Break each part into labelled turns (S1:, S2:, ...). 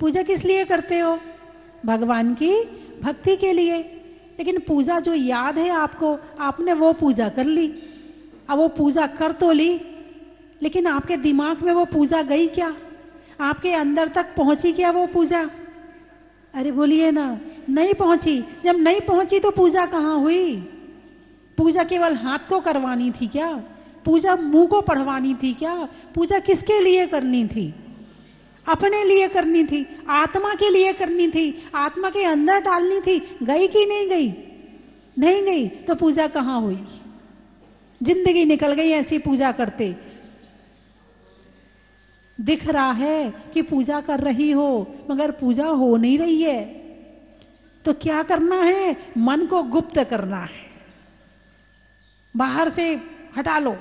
S1: पूजा किस लिए करते हो? भगवान की भक्ति के लिए। लेकिन पूजा जो याद है आपको, आपने वो पूजा कर ली। अब वो पूजा कर तो ली, लेकिन आपके दिमाग में वो पूजा गई क्या? आपके अंदर तक पहुंची क्या वो पूजा? अरे बोलिए ना, नहीं पहुंची। जब नहीं पहुंची तो पूजा कहाँ हुई? पूजा केवल हाथ को करवानी थी क्या? पूजा मुंह को पढ़वानी थी क्या? पूजा किसके लिए करनी थी? अपने लिए करनी थी, आत्मा के लिए करनी थी, आत्मा के अंदर डालनी थी। गई कि नहीं गई? नहीं गई तो पूजा कहाँ हुई? जिंदगी निकल गई ऐसी पूजा करते। दिख रहा है कि पूजा कर रही हो, मगर पूजा हो नहीं रही है। तो क्या करना है? मन को गुप्त करना है। बाहर से हटा लो,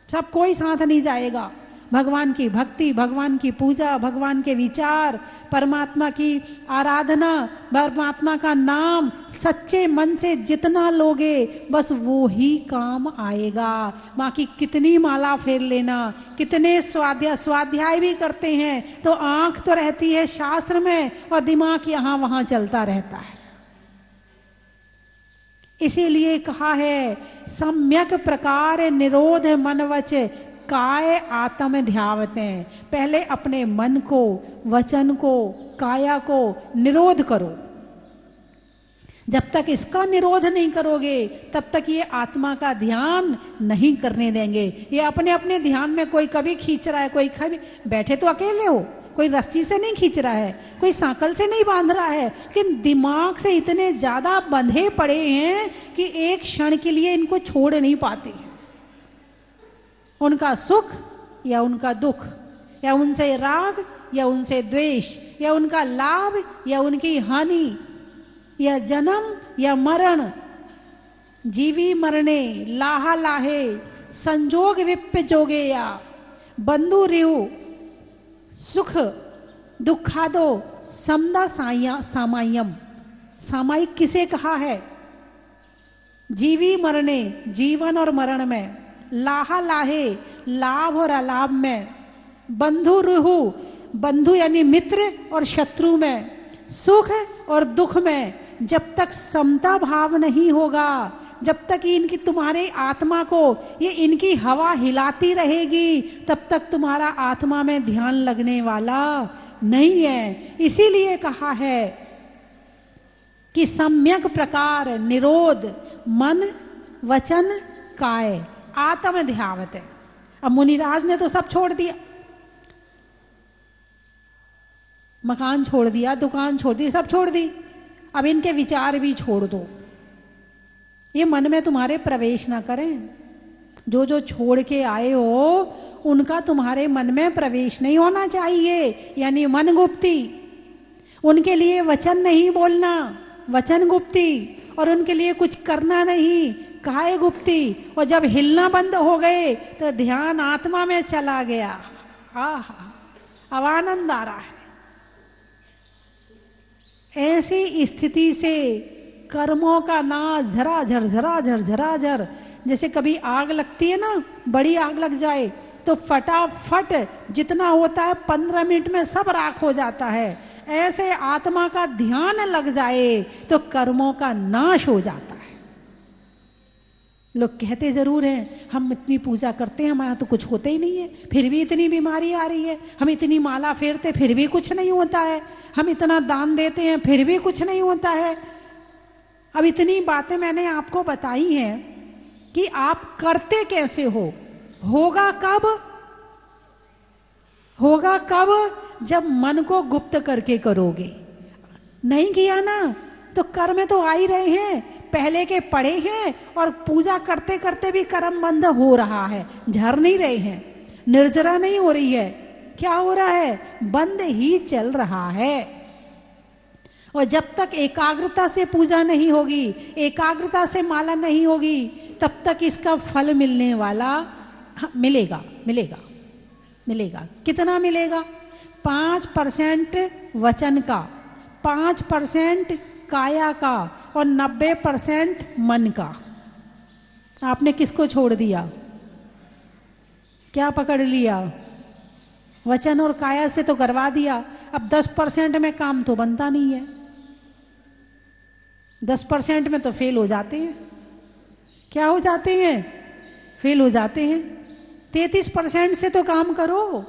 S1: सब कोई साथ नहीं जाएगा। भगवान की भक्ति, भगवान की पूजा, भगवान के विचार, परमात्मा की आराधना, परमात्मा का नाम सच्चे मन से जितना लोगे बस वो ही काम आएगा। बाकी कितनी माला फेर लेना, कितने स्वाध्याय भी करते हैं तो आंख तो रहती है शास्त्र में और दिमाग यहाँ वहां चलता रहता है। इसीलिए कहा है सम्यक प्रकार निरोध मनवच काय आत्म ध्यावते। पहले अपने मन को, वचन को, काया को निरोध करो। जब तक इसका निरोध नहीं करोगे तब तक ये आत्मा का ध्यान नहीं करने देंगे। ये अपने अपने ध्यान में कोई कभी खींच रहा है, कोई कभी बैठे तो अकेले हो, कोई रस्सी से नहीं खींच रहा है, कोई सांकल से नहीं बांध रहा है, लेकिन दिमाग से इतने ज्यादा बंधे पड़े हैं कि एक क्षण के लिए इनको छोड़ नहीं पाते। उनका सुख या उनका दुख, या उनसे राग या उनसे द्वेष, या उनका लाभ या उनकी हानि, या जन्म या मरण, जीवी मरणे लाहा लाहे संजोग विप जोगे, या बंधु रिहु सुख दुखादो समदा सामायम। सामायिक किसे कहा है? जीवी मरणे, जीवन और मरण में, लाहा लाहे लाभ और अलाभ में, बंधु रुहु बंधु यानी मित्र और शत्रु में, सुख और दुख में। जब तक समता भाव नहीं होगा, जब तक इनकी तुम्हारे आत्मा को ये इनकी हवा हिलाती रहेगी, तब तक तुम्हारा आत्मा में ध्यान लगने वाला नहीं है। इसीलिए कहा है कि सम्यक प्रकार निरोध मन वचन काय आत्म ध्यावत है। अब मुनिराज ने तो सब छोड़ दिया, मकान छोड़ दिया, दुकान छोड़ दी, सब छोड़ दी। अब इनके विचार भी छोड़ दो, ये मन में तुम्हारे प्रवेश ना करें। जो जो छोड़ के आए हो उनका तुम्हारे मन में प्रवेश नहीं होना चाहिए, यानी मन गुप्ती। उनके लिए वचन नहीं बोलना, वचन गुप्ती। और उनके लिए कुछ करना नहीं, काय गुप्ती। और जब हिलना बंद हो गए तो ध्यान आत्मा में चला गया। आहा, अब आनंद आ रहा है। ऐसी स्थिति से कर्मों का नाश झराझर झराझर झराझर। जैसे कभी आग लगती है ना, बड़ी आग लग जाए तो फटाफट जितना होता है 15 मिनट में सब राख हो जाता है। ऐसे आत्मा का ध्यान लग जाए तो कर्मों का नाश हो जाता है। लोग कहते जरूर हैं हम इतनी पूजा करते हैं, हमारा तो कुछ होता ही नहीं है, फिर भी इतनी बीमारी आ रही है। हम इतनी माला फेरते फिर भी कुछ नहीं होता है, हम इतना दान देते हैं फिर भी कुछ नहीं होता है। अब इतनी बातें मैंने आपको बताई हैं कि आप करते कैसे हो। होगा कब? होगा कब? जब मन को गुप्त करके करोगे। नहीं किया ना तो कर्म तो आ ही रहे हैं, पहले के पड़े हैं, और पूजा करते करते भी कर्म बंद हो रहा है, झर नहीं रहे हैं, निर्जरा नहीं हो रही है। क्या हो रहा है? बंद ही चल रहा है। और जब तक एकाग्रता से पूजा नहीं होगी, एकाग्रता से माला नहीं होगी, तब तक इसका फल मिलने वाला मिलेगा मिलेगा मिलेगा। कितना मिलेगा? 5% वचन का, 5% काया का और 90% मन का। आपने किसको छोड़ दिया? क्या पकड़ लिया? वचन और काया से तो करवा दिया, अब 10% में काम तो बनता नहीं है। 10% में तो फेल हो जाते हैं। क्या हो जाते हैं? फेल हो जाते हैं। 33% से तो काम करो।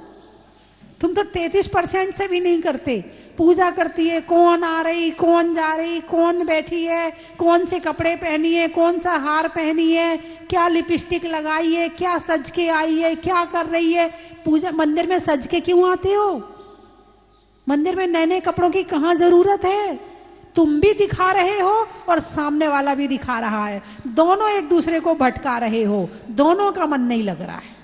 S1: तुम तो 33% से भी नहीं करते। पूजा करती है, कौन आ रही, कौन जा रही, कौन बैठी है, कौन से कपड़े पहनी है, कौन सा हार पहनी है, क्या लिपस्टिक लगाई है, क्या सज के आई है, क्या कर रही है। पूजा मंदिर में सज के क्यों आते हो? मंदिर में नए नए कपड़ों की कहां जरूरत है? तुम भी दिखा रहे हो और सामने वाला भी दिखा रहा है, दोनों एक दूसरे को भटका रहे हो, दोनों का मन नहीं लग रहा है।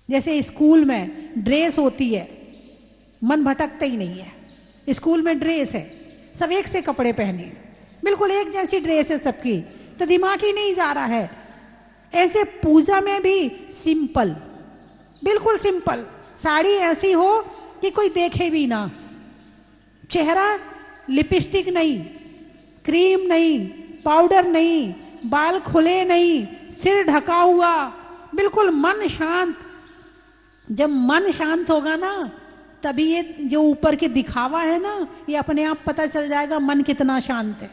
S1: जैसे स्कूल में ड्रेस होती है, मन भटकता ही नहीं है। स्कूल में ड्रेस है, सब एक से कपड़े पहने, बिल्कुल एक जैसी ड्रेस है सबकी, तो दिमाग ही नहीं जा रहा है। ऐसे पूजा में भी सिंपल, बिल्कुल सिंपल साड़ी ऐसी हो कि कोई देखे भी ना, चेहरा लिपस्टिक नहीं, क्रीम नहीं, पाउडर नहीं, बाल खुले नहीं, सिर ढका हुआ, बिल्कुल मन शांत। जब मन शांत होगा ना, तभी ये जो ऊपर के दिखावा है ना, ये अपने आप पता चल जाएगा मन कितना शांत है।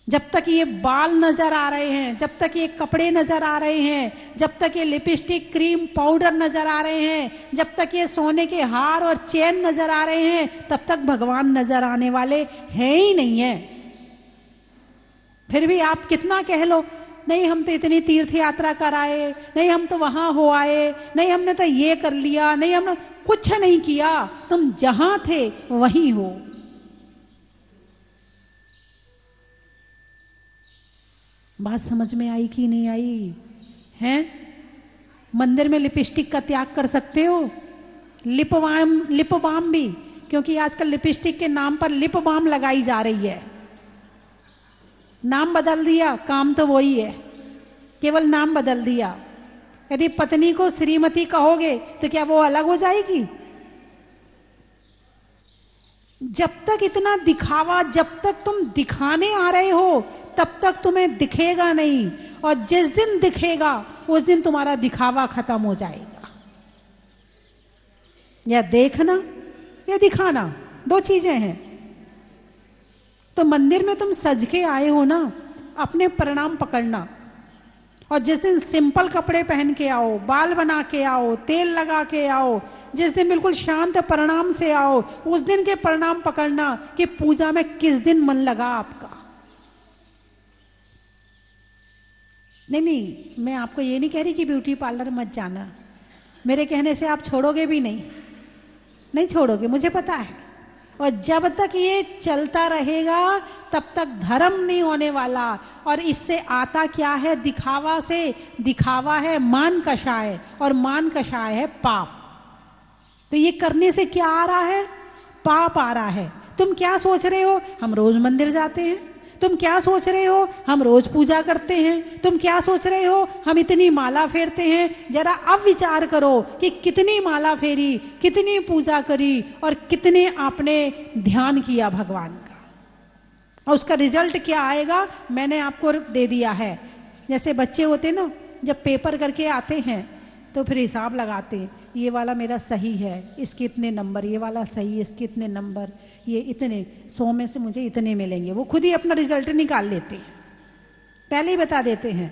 S1: जब तक ये बाल नजर आ रहे हैं, जब तक ये कपड़े नजर आ रहे हैं, जब तक ये लिपस्टिक, क्रीम, पाउडर नजर आ रहे हैं, जब तक ये सोने के हार और चैन नजर आ रहे हैं, तब तक भगवान नजर आने वाले हैं ही नहीं है। फिर भी आप कितना कह लो, नहीं हम तो इतनी तीर्थ यात्रा कराए, नहीं हम तो वहां हो आए, नहीं हमने तो ये कर लिया, नहीं हमने कुछ नहीं किया। तुम जहां थे वहीं हो। बात समझ में आई कि नहीं आई? हैं? मंदिर में लिपस्टिक का त्याग कर सकते हो, लिप बाम भी, क्योंकि आजकल लिपस्टिक के नाम पर लिप बाम लगाई जा रही है। नाम बदल दिया, काम तो वही है, केवल नाम बदल दिया। यदि पत्नी को श्रीमती कहोगे तो क्या वो अलग हो जाएगी? जब तक इतना दिखावा, जब तक तुम दिखाने आ रहे हो, तब तक तुम्हें दिखेगा नहीं, और जिस दिन दिखेगा उस दिन तुम्हारा दिखावा खत्म हो जाएगा। या देखना या दिखाना, दो चीजें हैं। तो मंदिर में तुम सज के आए हो ना, अपने प्रणाम पकड़ना, और जिस दिन सिंपल कपड़े पहन के आओ, बाल बना के आओ, तेल लगा के आओ, जिस दिन बिल्कुल शांत प्रणाम से आओ, उस दिन के प्रणाम पकड़ना कि पूजा में किस दिन मन लगा आपका। नहीं, मैं आपको ये नहीं कह रही कि ब्यूटी पार्लर मत जाना, मेरे कहने से आप छोड़ोगे भी नहीं छोड़ोगे, मुझे पता है। और जब तक ये चलता रहेगा तब तक धर्म नहीं होने वाला। और इससे आता क्या है? दिखावा से, दिखावा है मान कषाय, और मान कषाय है पाप। तो ये करने से क्या आ रहा है? पाप आ रहा है। तुम क्या सोच रहे हो? हम रोज मंदिर जाते हैं। तुम क्या सोच रहे हो? हम रोज पूजा करते हैं। तुम क्या सोच रहे हो? हम इतनी माला फेरते हैं। जरा अब विचार करो कि कितनी माला फेरी, कितनी पूजा करी, और कितने आपने ध्यान किया भगवान का, और उसका रिजल्ट क्या आएगा मैंने आपको दे दिया है। जैसे बच्चे होते ना, जब पेपर करके आते हैं तो फिर हिसाब लगाते हैं, ये वाला मेरा सही है, इसके इतने नंबर, ये वाला सही है, इसके इतने नंबर, ये इतने 100 में से मुझे इतने मिलेंगे। वो खुद ही अपना रिजल्ट निकाल लेते हैं, पहले ही बता देते हैं।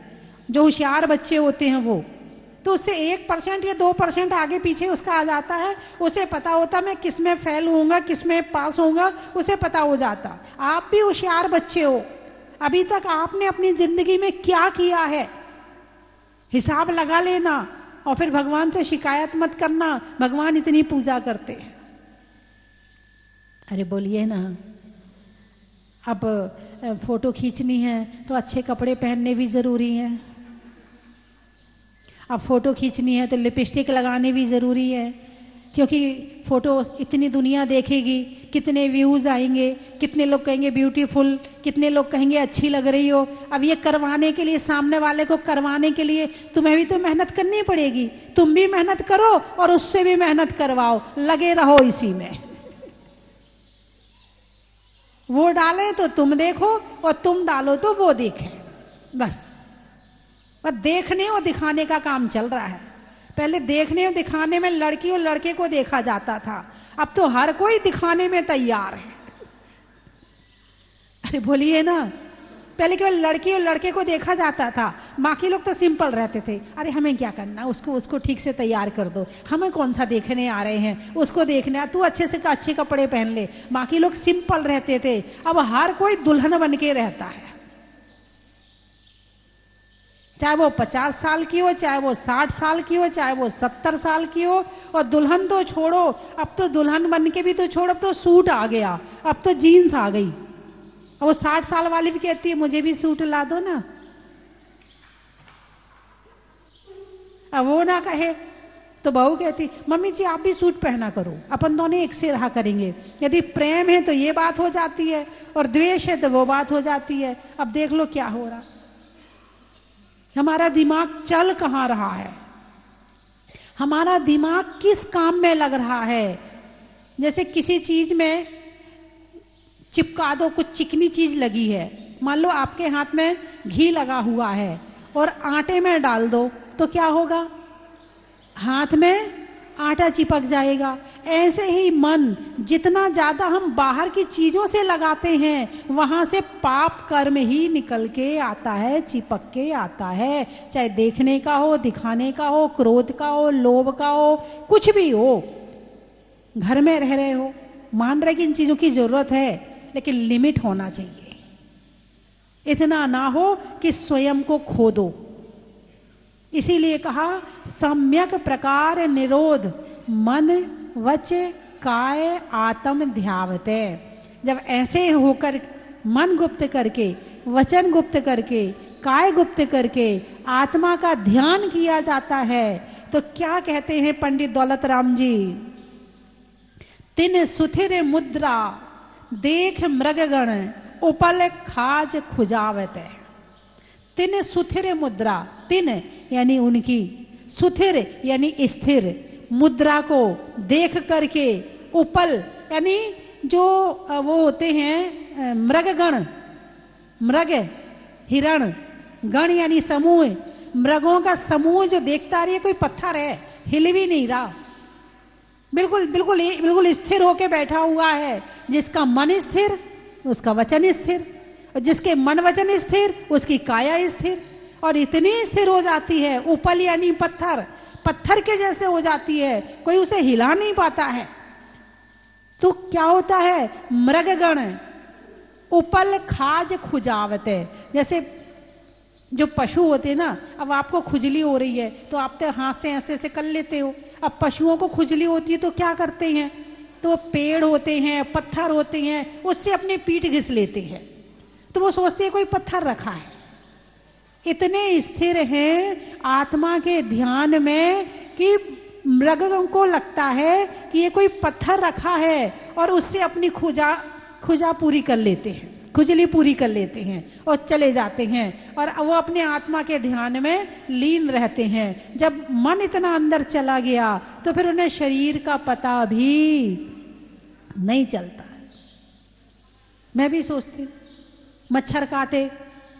S1: जो होशियार बच्चे होते हैं वो तो उससे 1% या 2% आगे पीछे उसका आ जाता है। उसे पता होता मैं किस में फेल होऊंगा, किस में पास होऊंगा, उसे पता हो जाता। आप भी होशियार बच्चे हो, अभी तक आपने अपनी जिंदगी में क्या किया है हिसाब लगा लेना, और फिर भगवान से शिकायत मत करना भगवान इतनी पूजा करते हैं। अरे बोलिए ना, अब फोटो खींचनी है तो अच्छे कपड़े पहनने भी जरूरी है, अब फोटो खींचनी है तो लिपस्टिक लगाने भी जरूरी है, क्योंकि फोटो इतनी दुनिया देखेगी, कितने व्यूज आएंगे, कितने लोग कहेंगे ब्यूटीफुल, कितने लोग कहेंगे अच्छी लग रही हो। अब ये करवाने के लिए, सामने वाले को करवाने के लिए तुम्हें भी तो मेहनत करनी पड़ेगी। तुम भी मेहनत करो और उससे भी मेहनत करवाओ, लगे रहो इसी में। वो डाले तो तुम देखो और तुम डालो तो वो देखे, बस देखने और दिखाने का काम चल रहा है। पहले देखने और दिखाने में लड़की और लड़के को देखा जाता था, अब तो हर कोई दिखाने में तैयार है। अरे बोलिए ना, पहले केवल लड़की और लड़के को देखा जाता था, बाकी लोग तो सिंपल रहते थे। अरे हमें क्या करना, उसको ठीक से तैयार कर दो, हमें कौन सा देखने आ रहे हैं, उसको देखना, तू अच्छे से अच्छे कपड़े पहन ले। बाकी लोग सिंपल रहते थे, अब हर कोई दुल्हन बन के रहता है। चाहे वो 50 साल की हो, चाहे वो 60 साल की हो, चाहे वो 70 साल की हो। और दुल्हन तो छोड़ो, अब तो दुल्हन बन के भी तो छोड़ो, अब तो सूट आ गया, अब तो जीन्स आ गई। वो 60 साल वाली भी कहती है मुझे भी सूट ला दो ना। अब वो ना कहे तो बहू कहती मम्मी जी आप भी सूट पहना करो, अपन दोनों एक से रहा करेंगे। यदि प्रेम है तो ये बात हो जाती है, और द्वेष है तो वो बात हो जाती है। अब देख लो क्या हो रहा, हमारा दिमाग चल कहाँ रहा है, हमारा दिमाग किस काम में लग रहा है। जैसे किसी चीज में चिपका दो, कुछ चिकनी चीज लगी है, मान लो आपके हाथ में घी लगा हुआ है और आटे में डाल दो तो क्या होगा, हाथ में आटा चिपक जाएगा। ऐसे ही मन जितना ज्यादा हम बाहर की चीजों से लगाते हैं, वहां से पाप कर्म ही निकल के आता है, चिपक के आता है। चाहे देखने का हो, दिखाने का हो, क्रोध का हो, लोभ का हो, कुछ भी हो। घर में रह रहे हो, मान रहे कि इन चीजों की जरूरत है, लेकिन लिमिट होना चाहिए। इतना ना हो कि स्वयं को खो दो। इसीलिए कहा सम्यक प्रकार निरोध मन वच काय आत्म ध्यावते। जब ऐसे होकर मन गुप्त करके, वचन गुप्त करके, काय गुप्त करके आत्मा का ध्यान किया जाता है, तो क्या कहते हैं पंडित दौलत राम जी, तिन सुथिर मुद्रा देख मृगगण उपल खाज खुजावत है। तिन सुथिर मुद्रा, तिन यानी उनकी, सुथिर यानी स्थिर, मुद्रा को देख करके, उपल यानी जो वो होते हैं मृगगण, मृग हिरण, गण यानी समूह, मृगों का समूह जो देखता रही है, कोई पत्थर है हिल भी नहीं रहा, बिल्कुल बिल्कुल बिल्कुल स्थिर होके बैठा हुआ है। जिसका मन स्थिर उसका वचन स्थिर, और जिसके मन वचन स्थिर उसकी काया स्थिर। और इतनी स्थिर हो जाती है, उपल यानी पत्थर, पत्थर के जैसे हो जाती है, कोई उसे हिला नहीं पाता है। तो क्या होता है, मृगगण उपल खाज खुजावते। जैसे जो पशु होते हैं ना, अब आपको खुजली हो रही है तो आप तो हाथ से ऐसे ऐसे कर लेते हो। अब पशुओं को खुजली होती है तो क्या करते हैं, तो पेड़ होते हैं, पत्थर होते हैं, उससे अपनी पीठ घिस लेते हैं। तो वो सोचते हैं कोई पत्थर रखा है। इतने स्थिर हैं आत्मा के ध्यान में कि मृगों को लगता है कि ये कोई पत्थर रखा है, और उससे अपनी खुजा पूरी कर लेते हैं, खुजली पूरी कर लेते हैं और चले जाते हैं, और वो अपने आत्मा के ध्यान में लीन रहते हैं। जब मन इतना अंदर चला गया तो फिर उन्हें शरीर का पता भी नहीं चलता है। मैं भी सोचती मच्छर काटे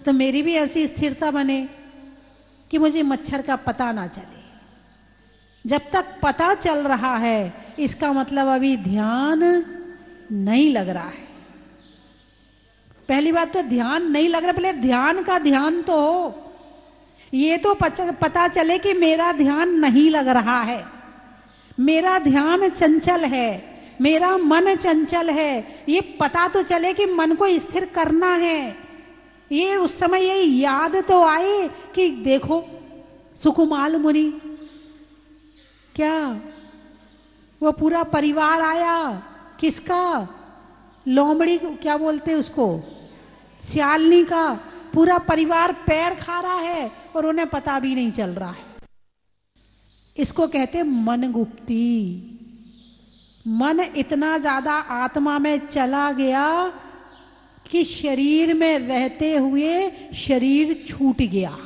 S1: तो मेरी भी ऐसी स्थिरता बने कि मुझे मच्छर का पता ना चले। जब तक पता चल रहा है इसका मतलब अभी ध्यान नहीं लग रहा है। पहली बात तो ध्यान नहीं लग रहा, पहले ध्यान का ध्यान तो हो। ये तो पता चले कि मेरा ध्यान नहीं लग रहा है, मेरा ध्यान चंचल है, मेरा मन चंचल है। ये पता तो चले कि मन को स्थिर करना है। ये उस समय ये याद तो आए कि देखो सुकुमाल मुनि, क्या वो पूरा परिवार आया, किसका, लोमड़ी क्या बोलते उसको, सियालनी का पूरा परिवार पैर खा रहा है और उन्हें पता भी नहीं चल रहा है। इसको कहते मन गुप्ती। मन इतना ज्यादा आत्मा में चला गया कि शरीर में रहते हुए शरीर छूट गया।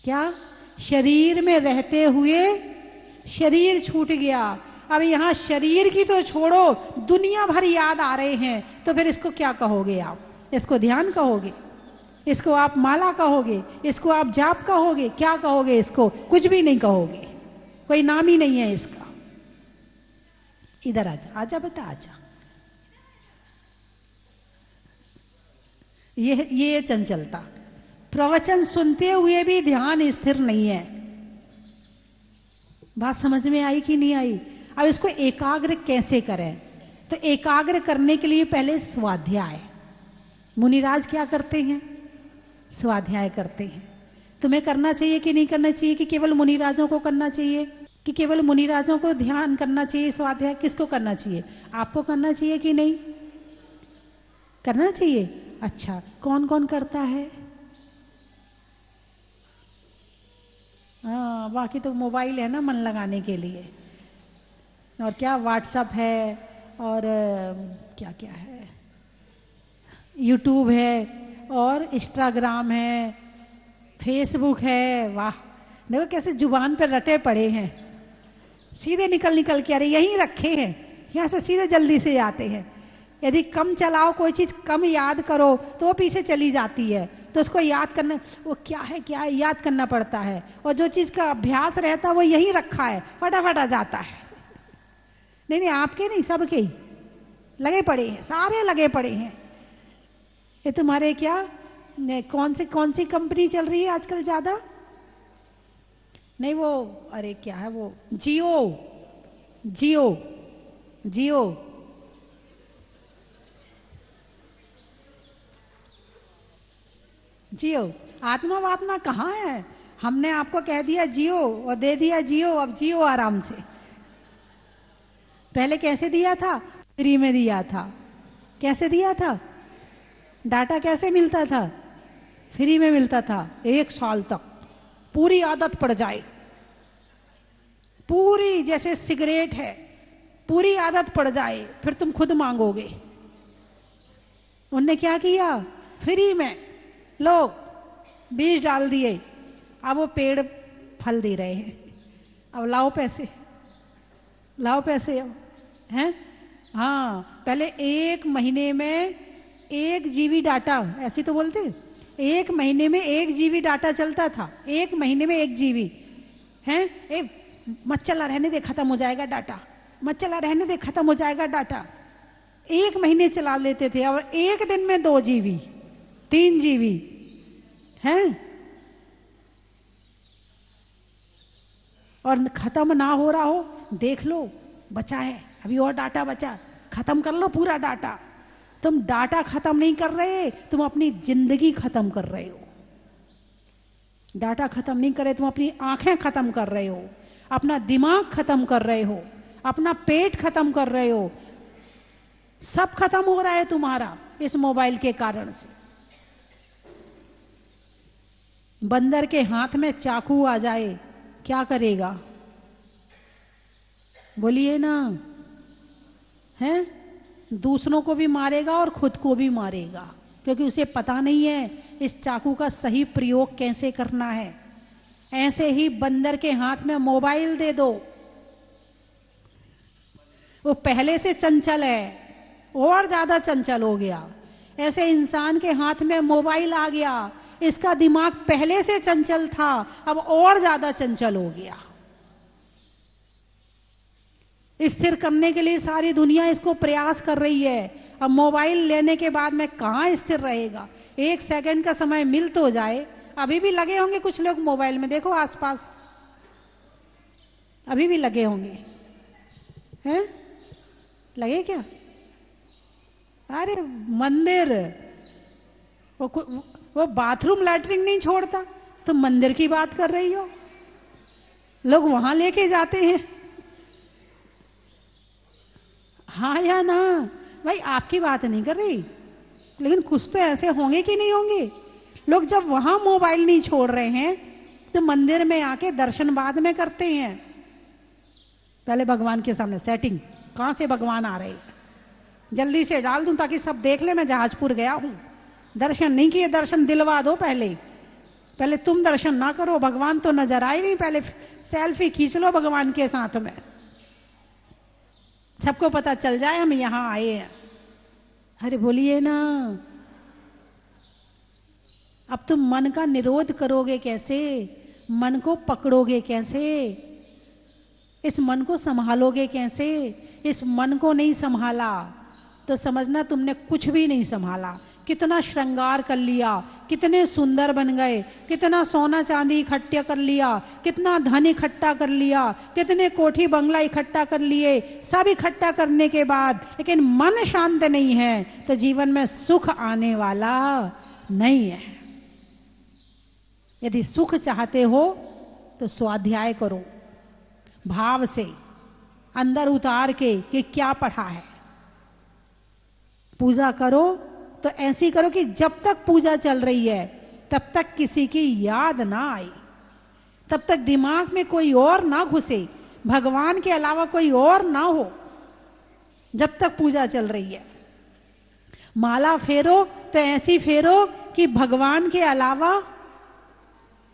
S1: क्या, शरीर में रहते हुए शरीर छूट गया। अब यहां शरीर की तो छोड़ो, दुनिया भर याद आ रहे हैं, तो फिर इसको क्या कहोगे आप, इसको ध्यान कहोगे? इसको आप माला कहोगे, इसको आप जाप कहोगे, क्या कहोगे? इसको कुछ भी नहीं कहोगे, कोई नाम ही नहीं है इसका। इधर आजा, आजा बेटा आजा। ये चंचलता, प्रवचन सुनते हुए भी ध्यान स्थिर नहीं है। बात समझ में आई कि नहीं आई? अब इसको एकाग्र कैसे करें? तो एकाग्र करने के लिए पहले स्वाध्याय। मुनिराज क्या करते हैं? स्वाध्याय करते हैं। तुम्हें करना चाहिए कि नहीं करना चाहिए? कि केवल मुनिराजों को करना चाहिए? कि केवल मुनिराजों को ध्यान करना चाहिए? स्वाध्याय किसको करना चाहिए? आपको करना चाहिए कि नहीं करना चाहिए? अच्छा, कौन कौन करता है? हाँ, बाकी तो मोबाइल है ना मन लगाने के लिए, और क्या व्हाट्सएप है, और क्या क्या है, यूट्यूब है, और इंस्टाग्राम है, फेसबुक है। वाह, देखो कैसे जुबान पर रटे पड़े हैं, सीधे निकल निकल के, अरे यहीं रखे हैं, यहाँ से सीधे जल्दी से आते हैं। यदि कम चलाओ, कोई चीज़ कम याद करो तो वो पीछे चली जाती है, तो उसको याद करना, वो क्या है याद करना पड़ता है। और जो चीज़ का अभ्यास रहता है वो यहीं रखा है, फटाफट आ जाता है। नहीं नहीं, आपके नहीं, सबके ही लगे पड़े हैं, सारे लगे पड़े हैं। ये तुम्हारे क्या, कौन सी कंपनी चल रही है आजकल ज़्यादा? नहीं वो, अरे क्या है वो, जियो। आत्मा वात्मा कहाँ है? हमने आपको कह दिया जियो और दे दिया जियो, अब जियो आराम से। पहले कैसे दिया था? फ्री में दिया था। कैसे दिया था? डाटा कैसे मिलता था? फ्री में मिलता था 1 साल तक, पूरी आदत पड़ जाए, पूरी, जैसे सिगरेट है, पूरी आदत पड़ जाए, फिर तुम खुद मांगोगे। उनने क्या किया? फ्री में लोग बीज डाल दिए, अब वो पेड़ फल दे रहे हैं। अब लाओ पैसे अब, हैं? हाँ, पहले 1 महीने में 1 GB डाटा, ऐसे तो बोलते, 1 महीने में 1 GB डाटा चलता था। 1 महीने में 1 GB है। मत चला रहने दे, खत्म हो जाएगा डाटा, मत चला रहने दे, खत्म हो जाएगा डाटा। 1 महीने चला लेते थे, और 1 दिन में 2 GB 3 GB हैं, और खत्म ना हो रहा हो, देख लो बचा है, अभी और डाटा बचा, खत्म कर लो पूरा डाटा। तुम डाटा खत्म नहीं कर रहे, तुम अपनी जिंदगी खत्म कर रहे हो। डाटा खत्म नहीं कर रहे, तुम अपनी आंखें खत्म कर रहे हो, अपना दिमाग खत्म कर रहे हो, अपना पेट खत्म कर रहे हो। सब खत्म हो रहा है तुम्हारा इस मोबाइल के कारण से। बंदर के हाथ में चाकू आ जाए, क्या करेगा? बोलिए ना, हैं? दूसरों को भी मारेगा और खुद को भी मारेगा, क्योंकि उसे पता नहीं है इस चाकू का सही प्रयोग कैसे करना है। ऐसे ही बंदर के हाथ में मोबाइल दे दो, वो पहले से चंचल है और ज्यादा चंचल हो गया। ऐसे इंसान के हाथ में मोबाइल आ गया, इसका दिमाग पहले से चंचल था, अब और ज्यादा चंचल हो गया। स्थिर करने के लिए सारी दुनिया इसको प्रयास कर रही है। अब मोबाइल लेने के बाद में कहाँ स्थिर रहेगा? 1 सेकंड का समय मिल तो जाए। अभी भी लगे होंगे कुछ लोग मोबाइल में, देखो आसपास अभी भी लगे होंगे, हैं? लगे क्या? अरे मंदिर, वो बाथरूम लैट्रिन नहीं छोड़ता, तुम मंदिर की बात कर रही हो। लोग वहां लेके जाते हैं। हाँ या ना? भाई आपकी बात नहीं कर रही, लेकिन कुछ तो ऐसे होंगे कि नहीं होंगे। लोग जब वहां मोबाइल नहीं छोड़ रहे हैं तो मंदिर में आके दर्शन बाद में करते हैं। पहले भगवान के सामने सेटिंग, कहां से भगवान आ रहे, जल्दी से डाल दूं ताकि सब देख ले मैं जहाजपुर गया हूं। दर्शन नहीं किए, दर्शन दिलवा दो। पहले तुम दर्शन ना करो, भगवान तो नजर आए नहीं, पहले सेल्फी खींच लो भगवान के साथ में, सबको पता चल जाए हम यहां आए हैं। अरे बोलिए ना, अब तुम मन का निरोध करोगे कैसे? मन को पकड़ोगे कैसे? इस मन को संभालोगे कैसे? इस मन को नहीं संभाला तो समझना तुमने कुछ भी नहीं संभाला। कितना श्रृंगार कर लिया, कितने सुंदर बन गए, कितना सोना चांदी इकट्ठा कर लिया, कितना धन इकट्ठा कर लिया, कितने कोठी बंगला इकट्ठा कर लिए, सब इकट्ठा करने के बाद लेकिन मन शांत नहीं है तो जीवन में सुख आने वाला नहीं है। यदि सुख चाहते हो तो स्वाध्याय करो, भाव से अंदर उतार के कि क्या पढ़ा है। पूजा करो तो ऐसी करो कि जब तक पूजा चल रही है तब तक किसी की याद ना आए, तब तक दिमाग में कोई और ना घुसे, भगवान के अलावा कोई और ना हो, जब तक पूजा चल रही है। माला फेरो तो ऐसी फेरो कि भगवान के अलावा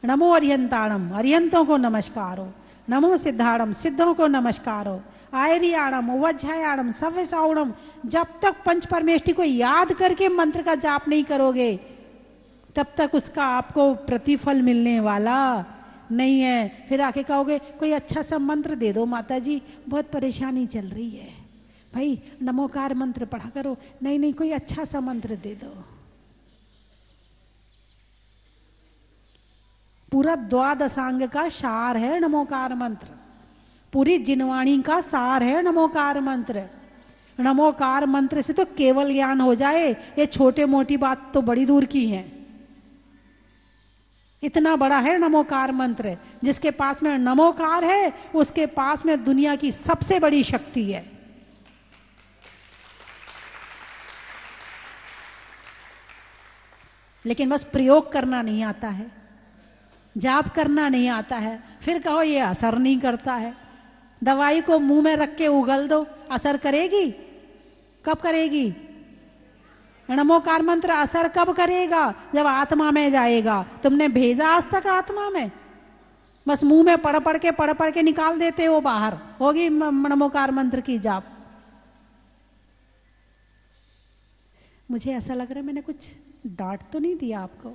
S1: नमो अरिहंताणम, अरिहंतों को नमस्कार हो, नमो सिद्धाणम, सिद्धों को नमस्कार हो, आयरियाणम, वज्रायाणम, सव्यसाउणम, जब तक पंच परमेष्टि को याद करके मंत्र का जाप नहीं करोगे तब तक उसका आपको प्रतिफल मिलने वाला नहीं है। फिर आके कहोगे कोई अच्छा सा मंत्र दे दो माता जी, बहुत परेशानी चल रही है, भाई नमोकार मंत्र पढ़ा करो। नहीं नहीं, कोई अच्छा सा मंत्र दे दो। पूरा द्वादशांग का सार है नमोकार मंत्र, पूरी जिनवाणी का सार है नमोकार मंत्र। नमोकार मंत्र से तो केवल ज्ञान हो जाए, ये छोटे मोटी बात तो बड़ी दूर की है। इतना बड़ा है नमोकार मंत्र, जिसके पास में नमोकार है उसके पास में दुनिया की सबसे बड़ी शक्ति है। लेकिन बस प्रयोग करना नहीं आता है, जाप करना नहीं आता है। फिर कहो ये असर नहीं करता है। दवाई को मुंह में रख के उगल दो, असर करेगी? कब करेगी? नमोकार मंत्र असर कब करेगा? जब आत्मा में जाएगा। तुमने भेजा आज तक आत्मा में? बस मुंह में पढ़ पढ़ के निकाल देते हो बाहर, होगी नमोकार मंत्र की जाप। मुझे ऐसा लग रहा है मैंने कुछ डांट तो नहीं दिया आपको?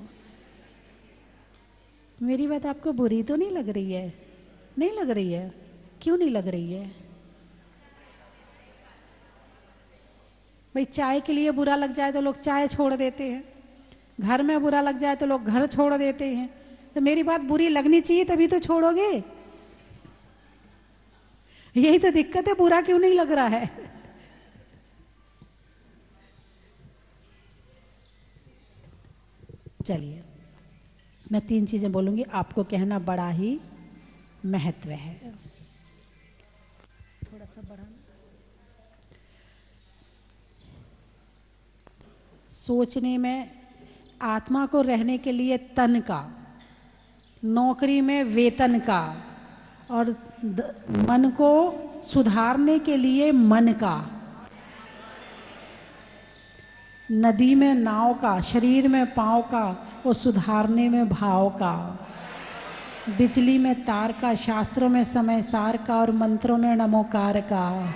S1: मेरी बात आपको बुरी तो नहीं लग रही है? नहीं लग रही है? क्यों नहीं लग रही है? भाई चाय के लिए बुरा लग जाए तो लोग चाय छोड़ देते हैं, घर में बुरा लग जाए तो लोग घर छोड़ देते हैं। तो मेरी बात बुरी लगनी चाहिए तभी तो छोड़ोगे। यही तो दिक्कत है, बुरा क्यों नहीं लग रहा है? चलिए मैं 3 चीजें बोलूंगी, आपको कहना बड़ा ही महत्व है। थोड़ा सा बढ़ाना। सोचने में, आत्मा को रहने के लिए तन का, नौकरी में वेतन का, और मन को सुधारने के लिए मन का, नदी में नाव का, शरीर में पांव का, वो सुधारने में भाव का, बिजली में तार का, शास्त्रों में समय सार का, और मंत्रों में नमोकार का,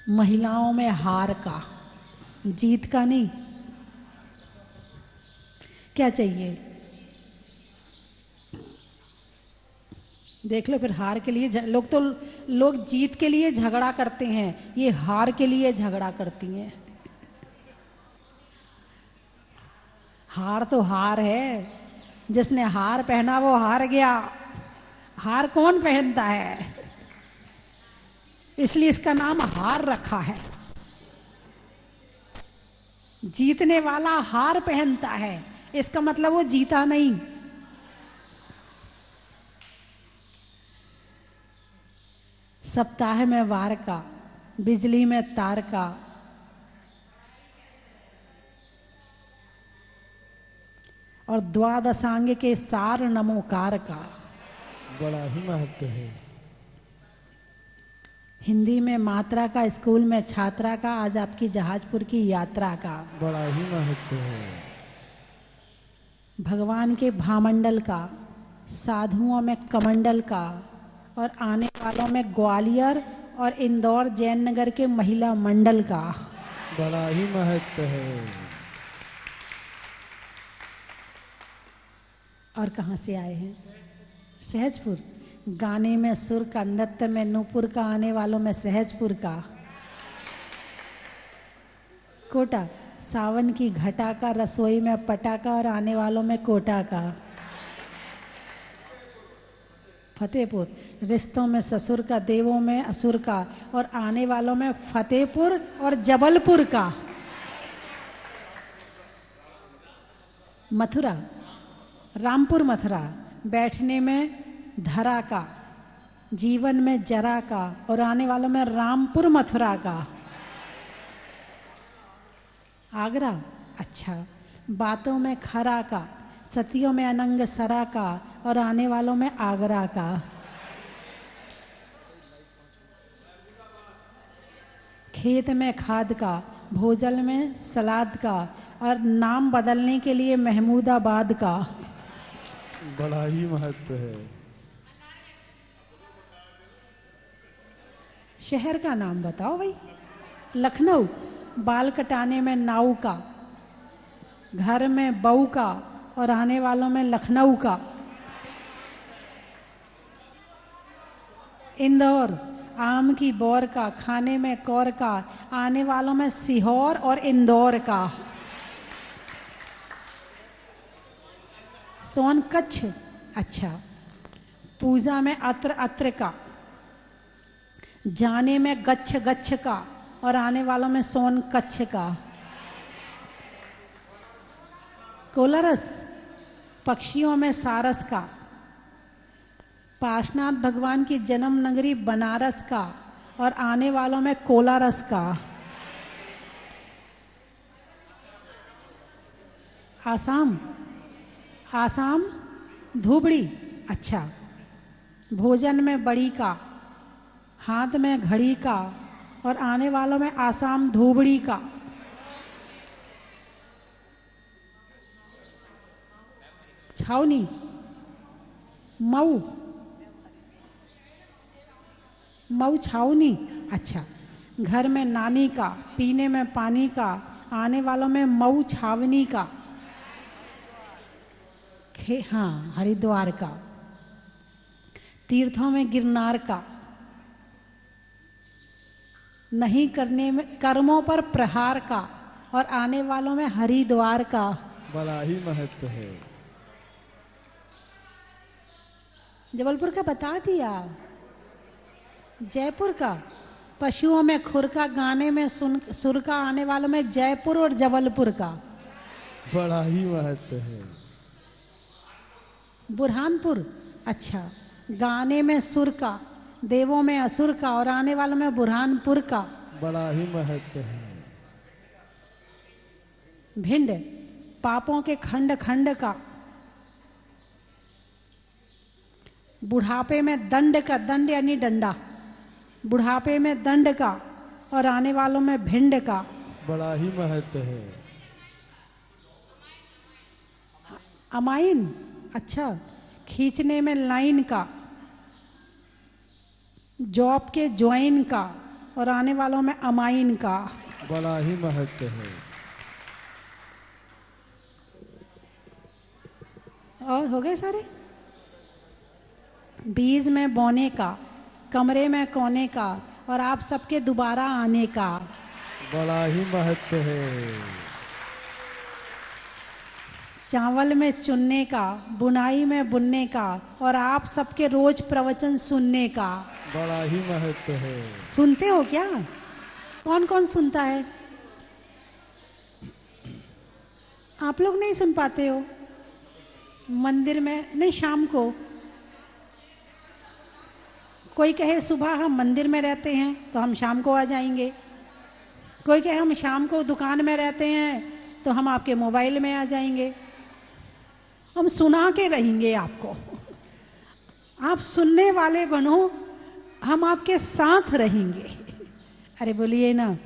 S1: महिलाओं में हार का, जीत का नहीं। क्या चाहिए? देख लो फिर हार के लिए लोग जीत के लिए झगड़ा करते हैं, ये हार के लिए झगड़ा करती हैं। हार तो हार है, जिसने हार पहना वो हार गया। हार कौन पहनता है? इसलिए इसका नाम हार रखा है। जीतने वाला हार पहनता है, इसका मतलब वो जीता नहीं। सप्ताह में वार का, बिजली में तार का, और द्वादशांग के सार नमोकार का
S2: बड़ा ही महत्व है।
S1: हिंदी में मात्रा का, स्कूल में छात्रा का, आज आपकी जहाजपुर की यात्रा का
S2: बड़ा ही महत्व है।
S1: भगवान के भामंडल का, साधुओं में कमंडल का, और आने वालों में ग्वालियर और इंदौर जैन नगर के महिला मंडल का
S2: बड़ा ही महत्व है।
S1: और कहाँ से आए हैं? सहजपुर। गाने में सुर का, नृत्य में नूपुर का, आने वालों में सहजपुर का। कोटा। सावन की घटा का, रसोई में पटाखा और आने वालों में कोटा का। फतेहपुर। रिश्तों में ससुर का, देवों में असुर का और आने वालों में फतेहपुर और जबलपुर का। मथुरा। रामपुर मथुरा। बैठने में धरा का, जीवन में जरा का और आने वालों में रामपुर मथुरा का। आगरा। अच्छा। बातों में खरा का, सतियों में अनंग सरा का और आने वालों में आगरा का। खेत में खाद का, भोजन में सलाद का और नाम बदलने के लिए महमूदाबाद का।
S2: बड़ा ही महत्व है।
S1: शहर का नाम बताओ भाई। लखनऊ। बाल कटाने में नाऊ का, घर में बहू का और आने वालों में लखनऊ का। इंदौर। आम की बौर का, खाने में कौर का, आने वालों में सीहोर और इंदौर का। सोनकच्छ। अच्छा। पूजा में अत्र अत्र का, जाने में गच्छ गच्छ का और आने वालों में सोनकच्छ का। कोलारस। पक्षियों में सारस का, पार्श्वनाथ भगवान की जन्म नगरी बनारस का और आने वालों में कोलारस का। आसाम। आसाम। धुबड़ी। अच्छा। भोजन में बड़ी का, हाथ में घड़ी का और आने वालों में आसाम धुबड़ी का। छावनी। मऊ। मऊ छावनी। अच्छा। घर में नानी का, पीने में पानी का, आने वालों में मऊ छावनी का। हाँ, हरिद्वार का। तीर्थों में गिरनार का। नहीं करने में कर्मों पर प्रहार का और आने वालों में हरिद्वार का।
S2: बड़ा ही महत्व है।
S1: जबलपुर का बता दिया। जयपुर का। पशुओं में खुर का, गाने में सुर का, आने वालों में जयपुर और जबलपुर का।
S2: बड़ा ही महत्व है।
S1: बुरहानपुर। अच्छा। गाने में सुर का, देवों में असुर का और आने वालों में बुरहानपुर का।
S2: बड़ा ही महत्व है।
S1: भिंड। पापों के खंड खंड का, बुढ़ापे में दंड का, दंड यानी डंडा, बुढ़ापे में दंड का और आने वालों में भिंड का।
S2: बड़ा ही महत्व है।
S1: अमाइन। अच्छा। खींचने में लाइन का, जॉब के ज्वाइन का और आने वालों में अमाइन का।
S2: बड़ा ही महत्व है।
S1: और हो गए सारे। बीज में बोने का, कमरे में कोने का और आप सबके दोबारा आने का।
S2: बड़ा ही महत्व है।
S1: चावल में चुनने का, बुनाई में बुनने का और आप सबके रोज प्रवचन सुनने का।
S2: बड़ा ही महत्व है।
S1: सुनते हो क्या? कौन कौन सुनता है? आप लोग नहीं सुन पाते हो? मंदिर में नहीं, शाम को। कोई कहे सुबह हम मंदिर में रहते हैं तो हम शाम को आ जाएंगे। कोई कहे हम शाम को दुकान में रहते हैं तो हम आपके मोबाइल में आ जाएंगे। हम सुना के रहेंगे आपको। आप सुनने वाले बनो, हम आपके साथ रहेंगे। अरे बोलिए ना,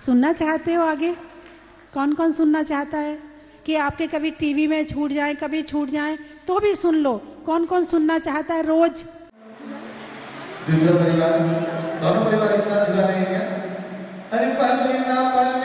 S1: सुनना चाहते हो? आगे कौन कौन सुनना चाहता है कि आपके कभी टीवी में छूट जाए, कभी छूट जाए तो भी सुन लो? कौन कौन सुनना चाहता है रोज?
S3: दूसरा परिवार, दोनों परिवार एक साथ गा रहे हैं क्या? अरे पल ना पल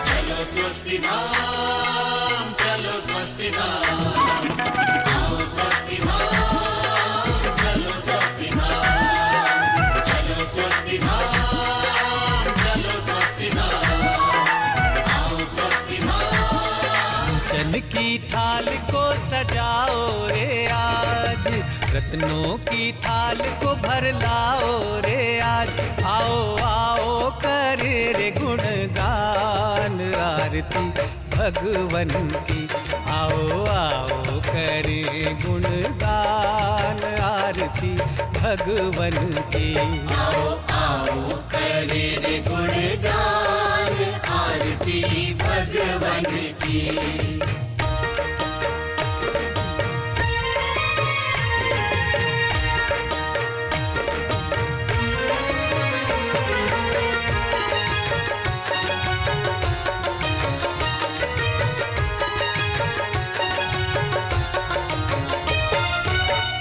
S3: चलो स्वस्ति धाम, चलो स्वस्ति धाम, आओ स्वस्ति धाम, चलो स्वस्ति धाम, चलो स्वस्ति धाम, चलो स्वस्ति धाम, आओ स्वस्ति धाम।
S4: चन की थाल को सजाओ रे आज, रत्नों की थाल को भर लाओ रे आज। आओ आओ करे रे गुणगान आरती भगवन की। आओ आओ करे गुणगान आरती भगवन की।
S3: आओ आओ करे रे गुणगान आरती भगवन की।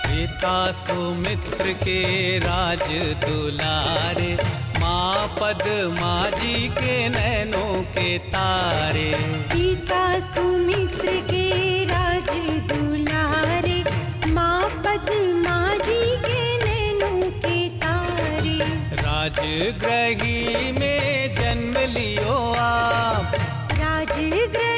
S4: पिता सुमित्र के राज दुलारे, माँ पद्मा जी के नैनों के तारे।
S5: पिता सुमित्र के राज दुलारे, माँ पद्मा जी के नैनों के तारे।
S4: राजगृही में जन्म लियो आप,
S5: राजगृह